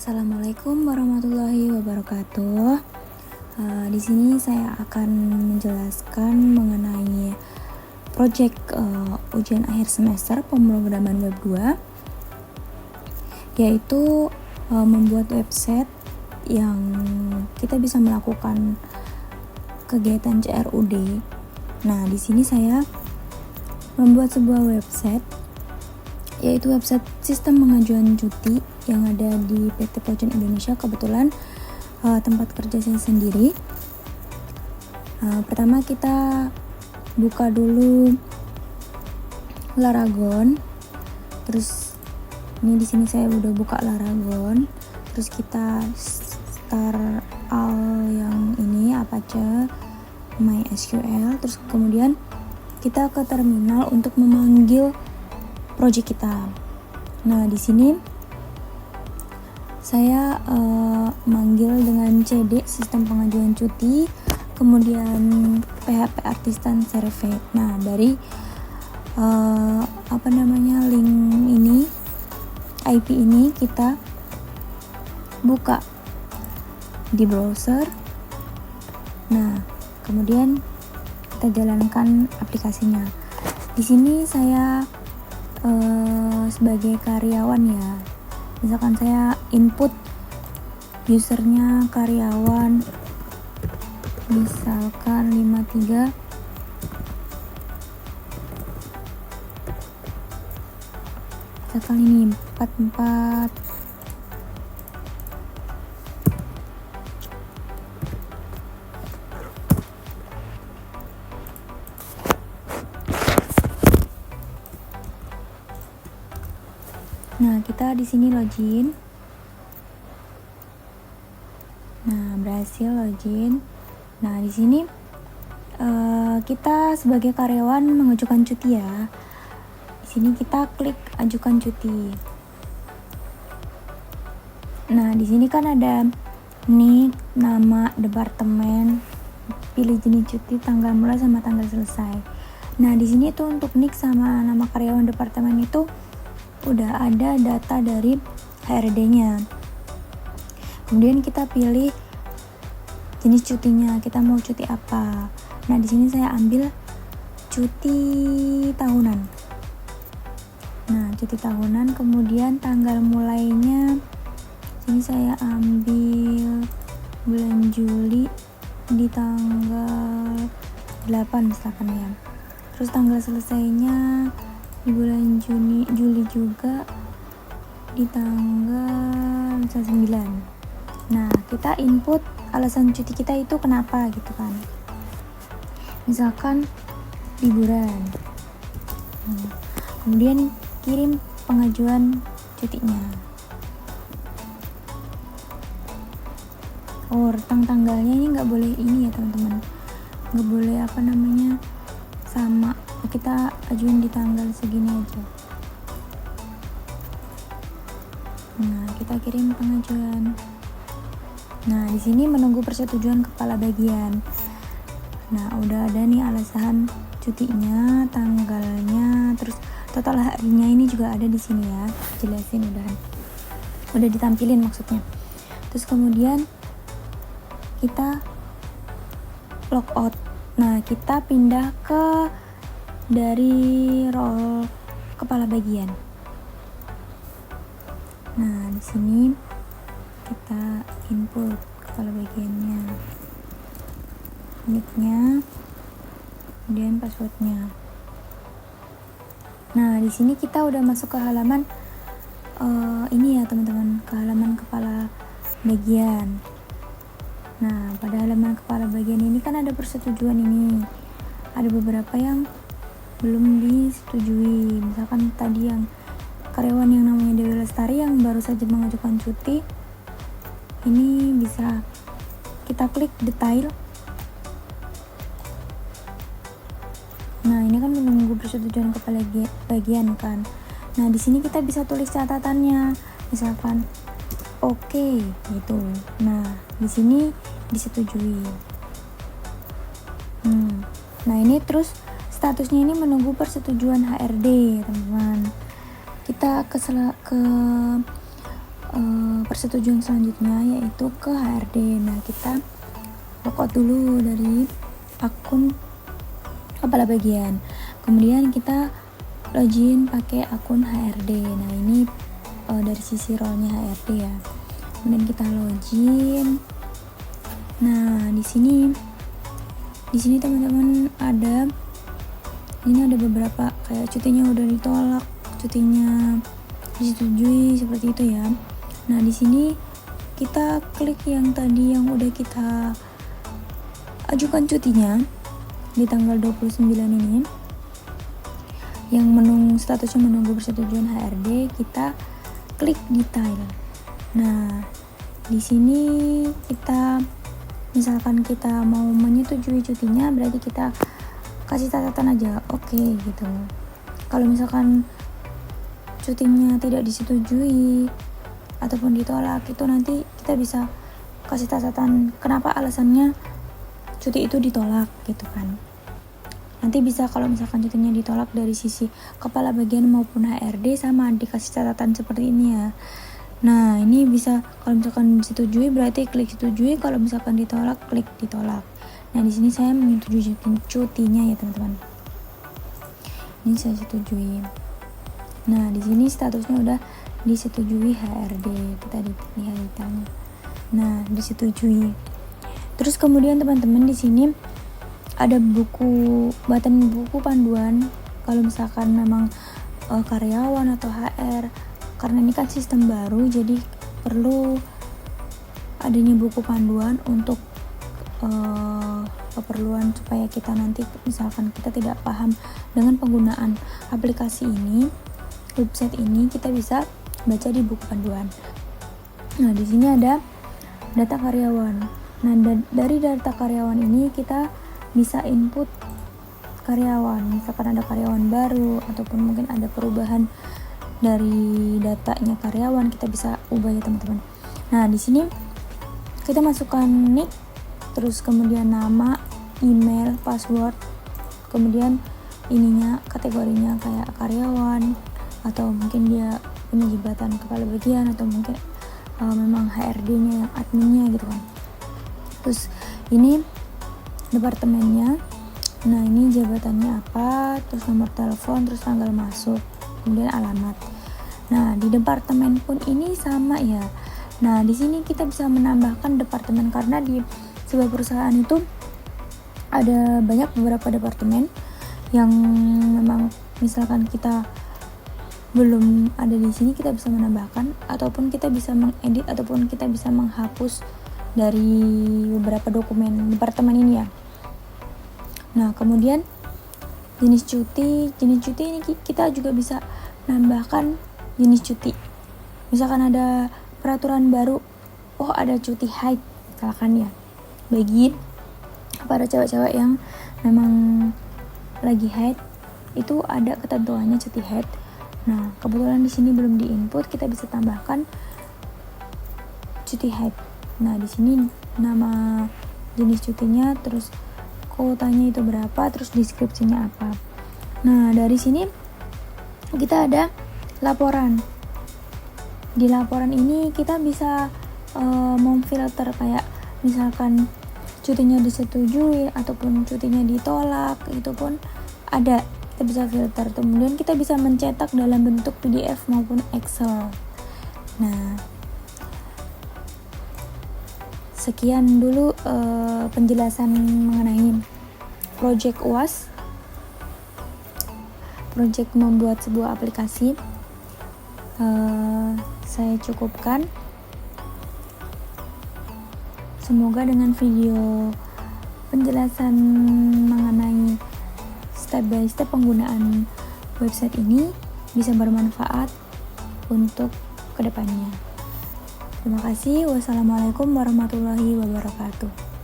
Assalamualaikum warahmatullahi wabarakatuh. Di sini saya akan menjelaskan mengenai proyek ujian akhir semester pemrograman web 2, yaitu membuat website yang kita bisa melakukan kegiatan CRUD. Nah, di sini saya membuat sebuah website, yaitu website sistem pengajuan cuti yang ada di PT Pojok Indonesia. Kebetulan tempat kerja saya sendiri. Pertama kita buka dulu Laragon. Terus ini di sini saya udah buka Laragon. Terus kita start yang ini Apache MySQL. Terus kemudian kita ke terminal untuk memanggil project kita. Nah, di sini saya manggil dengan CD sistem pengajuan cuti, kemudian PHP Artisan Server. Nah, dari link ini, IP ini kita buka di browser. Nah, kemudian kita jalankan aplikasinya. Di sini saya sebagai karyawan ya. Misalkan saya input usernya karyawan, misalkan 53, misalkan ini 44. Nah, kita di sini login. Nah, berhasil login. Nah, di sini kita sebagai karyawan mengajukan cuti ya. Di sini kita klik ajukan cuti. Nah, di sini kan ada nick, nama, departemen, pilih jenis cuti, tanggal mulai sama tanggal selesai. Nah, di sini tuh untuk nick sama nama karyawan departemen itu udah ada data dari HRD-nya. Kemudian kita pilih jenis cutinya, kita mau cuti apa. Nah, di sini saya ambil cuti tahunan. Nah, cuti tahunan, kemudian tanggal mulainya sini saya ambil bulan Juli di tanggal 8 misalkan ya. Terus tanggal selesainya di bulan Juli juga di tanggal 9. Nah, kita input alasan cuti kita itu kenapa gitu kan. Misalkan liburan. Kemudian kirim pengajuan cutinya. Tanggalnya ini nggak boleh ini ya teman-teman. Nggak boleh sama. Kita ajuin di tanggal segini aja. Nah, kita kirim pengajuan. Nah, di sini menunggu persetujuan kepala bagian. Nah, udah ada nih alasan cutinya, tanggalnya, terus total harinya ini juga ada di sini ya. Jelasin udah ditampilin maksudnya. Terus kemudian kita logout. Nah, kita pindah ke dari role kepala bagian. Nah, di sini kita input kepala bagiannya, nicknya, kemudian passwordnya. Nah, di sini kita udah masuk ke halaman ini ya teman-teman, ke halaman kepala bagian. Nah, pada halaman kepala bagian ini kan ada persetujuan ini. Ada beberapa yang belum disetujui. Misalkan tadi yang karyawan yang namanya Dewi Lestari yang baru saja mengajukan cuti, ini bisa kita klik detail. Nah, ini kan menunggu persetujuan kepala bagian kan. Nah, di sini kita bisa tulis catatannya. Misalkan oke, gitu. Nah, di sini disetujui. Nah, ini terus statusnya ini menunggu persetujuan HRD, teman-teman. Kita ke persetujuan selanjutnya yaitu ke HRD. Nah, kita logout dulu dari akun kepala bagian. Kemudian kita login pakai akun HRD. Nah, ini dari sisi role-nya HRD ya. Kemudian kita login. Nah, di sini teman-teman ada beberapa kayak cutinya udah ditolak, cutinya disetujui, seperti itu ya. Nah, di sini kita klik yang tadi yang udah kita ajukan cutinya di tanggal 29 ini, yang statusnya menunggu persetujuan HRD, kita klik detail. Nah, di sini kita misalkan kita mau menyetujui cutinya, berarti kita kasih catatan aja oke gitu. Kalau misalkan cutinya tidak disetujui ataupun ditolak, itu nanti kita bisa kasih catatan kenapa alasannya cuti itu ditolak gitu kan. Nanti bisa kalau misalkan cutinya ditolak dari sisi kepala bagian maupun HRD, sama dikasih catatan seperti ini ya. Nah, ini bisa kalau misalkan disetujui berarti klik setujui, kalau misalkan ditolak klik ditolak. Nah, di sini saya menyetujui cutinya ya teman-teman. Ini saya setujui. Nah, di sini statusnya udah disetujui HRD. Kita lihat detailnya. Nah, disetujui. Terus kemudian teman-teman di sini ada button buku panduan kalau misalkan memang karyawan atau HR, karena ini kan sistem baru, jadi perlu adanya buku panduan untuk keperluan supaya kita nanti misalkan kita tidak paham dengan penggunaan aplikasi ini, website ini, kita bisa baca di buku panduan. Nah, di sini ada data karyawan. Nah, dari data karyawan ini kita bisa input karyawan, misalkan ada karyawan baru ataupun mungkin ada perubahan dari datanya karyawan, kita bisa ubah ya teman-teman. Nah, di sini kita masukkan nick, terus kemudian nama, email, password, kemudian ininya kategorinya kayak karyawan atau mungkin dia punya jabatan kepala bagian atau mungkin memang HRD-nya yang adminnya gitu kan. Terus ini departemennya, nah ini jabatannya apa, terus nomor telepon, terus tanggal masuk, kemudian alamat. Nah, di departemen pun ini sama ya. Nah, di sini kita bisa menambahkan departemen karena di sebuah perusahaan itu ada beberapa departemen yang memang misalkan kita belum ada di sini, kita bisa menambahkan ataupun kita bisa mengedit ataupun kita bisa menghapus dari beberapa dokumen departemen ini ya. Nah, kemudian jenis cuti ini kita juga bisa nambahkan jenis cuti. Misalkan ada peraturan baru, ada cuti haid misalkan ya, bagi para cewek-cewek yang memang lagi haid itu ada ketentuannya cuti haid. Nah, kebetulan di sini belum diinput, kita bisa tambahkan cuti haid. Nah, di sini nama jenis cutinya, terus kuotanya itu berapa, terus deskripsinya apa. Nah, dari sini kita ada laporan. Di laporan ini kita bisa memfilter kayak misalkan cutinya disetujui ataupun cutinya ditolak, itu pun ada, kita bisa filter. Kemudian kita bisa mencetak dalam bentuk PDF maupun Excel. Nah, sekian dulu penjelasan mengenai project UAS, project membuat sebuah aplikasi. Saya cukupkan. Semoga dengan video penjelasan mengenai step by step penggunaan website ini bisa bermanfaat untuk kedepannya. Terima kasih. Wassalamualaikum warahmatullahi wabarakatuh.